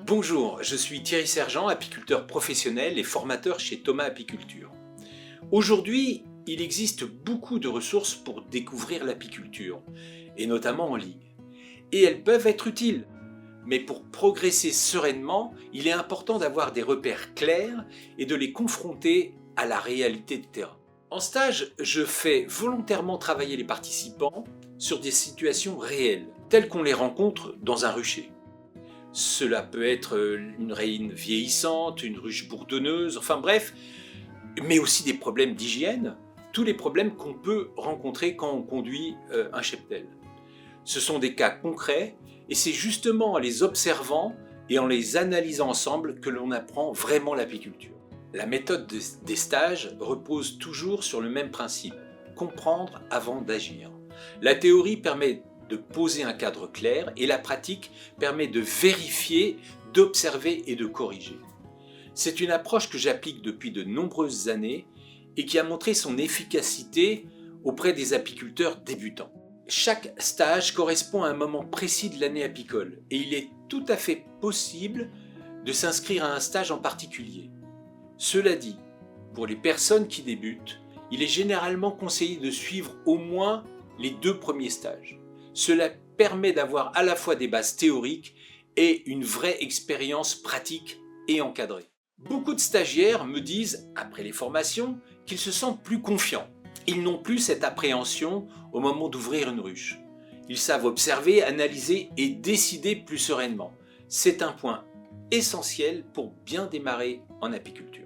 Bonjour, je suis Thierry Sergent, apiculteur professionnel et formateur chez Thomas Apiculture. Aujourd'hui, il existe beaucoup de ressources pour découvrir l'apiculture, et notamment en ligne. Et elles peuvent être utiles. Mais pour progresser sereinement, il est important d'avoir des repères clairs et de les confronter à la réalité du terrain. En stage, je fais volontairement travailler les participants sur des situations réelles, telles qu'on les rencontre dans un rucher. Cela peut être une reine vieillissante, une ruche bourdonneuse, enfin bref, mais aussi des problèmes d'hygiène, tous les problèmes qu'on peut rencontrer quand on conduit un cheptel. Ce sont des cas concrets et c'est justement en les observant et en les analysant ensemble que l'on apprend vraiment l'apiculture. La méthode des stages repose toujours sur le même principe, comprendre avant d'agir. La théorie permet de poser un cadre clair et la pratique permet de vérifier, d'observer et de corriger. C'est une approche que j'applique depuis de nombreuses années et qui a montré son efficacité auprès des apiculteurs débutants. Chaque stage correspond à un moment précis de l'année apicole et il est tout à fait possible de s'inscrire à un stage en particulier. Cela dit, pour les personnes qui débutent, il est généralement conseillé de suivre au moins les 2 premiers stages. Cela permet d'avoir à la fois des bases théoriques et une vraie expérience pratique et encadrée. Beaucoup de stagiaires me disent, après les formations, qu'ils se sentent plus confiants. Ils n'ont plus cette appréhension au moment d'ouvrir une ruche. Ils savent observer, analyser et décider plus sereinement. C'est un point essentiel pour bien démarrer en apiculture.